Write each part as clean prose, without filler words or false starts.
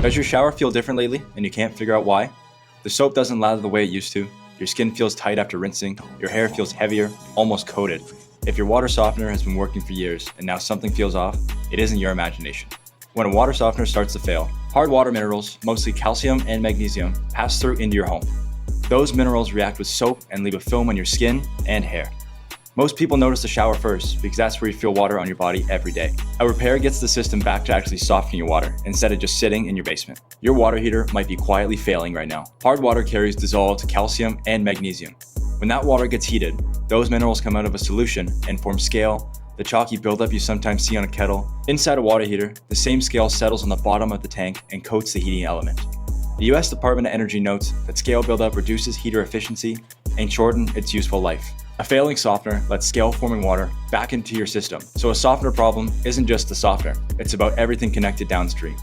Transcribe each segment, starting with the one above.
Does your shower feel different lately and you can't figure out why? The soap doesn't lather the way it used to, your skin feels tight after rinsing, your hair feels heavier, almost coated. If your water softener has been working for years and now something feels off, it isn't your imagination. When a water softener starts to fail, hard water minerals, mostly calcium and magnesium, pass through into your home. Those minerals react with soap and leave a film on your skin and hair. Most people notice the shower first because that's where you feel water on your body every day. A repair gets the system back to actually softening your water instead of just sitting in your basement. Your water heater might be quietly failing right now. Hard water carries dissolved calcium and magnesium. When that water gets heated, those minerals come out of a solution and form scale, the chalky buildup you sometimes see on a kettle. Inside a water heater, the same scale settles on the bottom of the tank and coats the heating element. The US Department of Energy notes that scale buildup reduces heater efficiency and shortens its useful life. A failing softener lets scale-forming water back into your system. So a softener problem isn't just the softener, it's about everything connected downstream.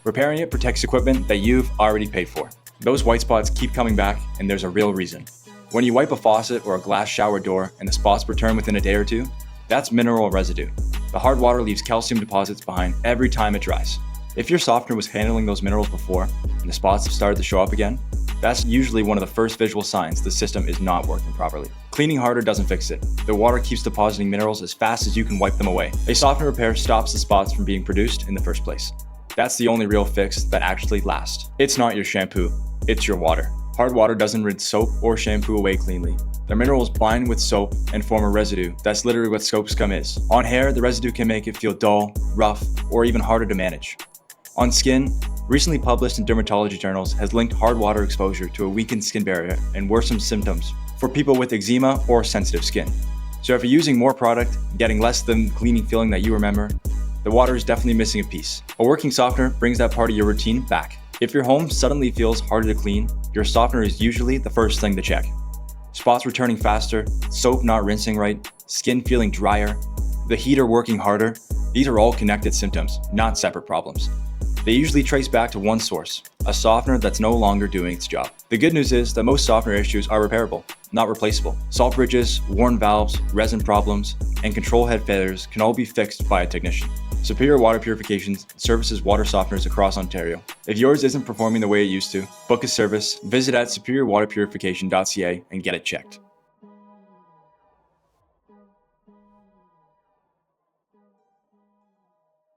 Repairing it protects equipment that you've already paid for. Those white spots keep coming back, and there's a real reason. When you wipe a faucet or a glass shower door and the spots return within a day or two, that's mineral residue. The hard water leaves calcium deposits behind every time it dries. If your softener was handling those minerals before, and the spots have started to show up again, that's usually one of the first visual signs the system is not working properly. Cleaning harder doesn't fix it. The water keeps depositing minerals as fast as you can wipe them away. A softener repair stops the spots from being produced in the first place. That's the only real fix that actually lasts. It's not your shampoo, it's your water. Hard water doesn't rinse soap or shampoo away cleanly. The minerals bind with soap and form a residue. That's literally what soap scum is. On hair, the residue can make it feel dull, rough, or even harder to manage. On skin, recently published in dermatology journals has linked hard water exposure to a weakened skin barrier and worsened symptoms for people with eczema or sensitive skin. So if you're using more product, getting less than the cleaning feeling that you remember, the water is definitely missing a piece. A working softener brings that part of your routine back. If your home suddenly feels harder to clean, your softener is usually the first thing to check. Spots returning faster, soap not rinsing right, skin feeling drier, the heater working harder, these are all connected symptoms, not separate problems. They usually trace back to one source, a softener that's no longer doing its job. The good news is that most softener issues are repairable, not replaceable. Salt bridges, worn valves, resin problems, and control head failures can all be fixed by a technician. Superior Water Purification services water softeners across Ontario. If yours isn't performing the way it used to, book a service, visit at superiorwaterpurification.ca and get it checked.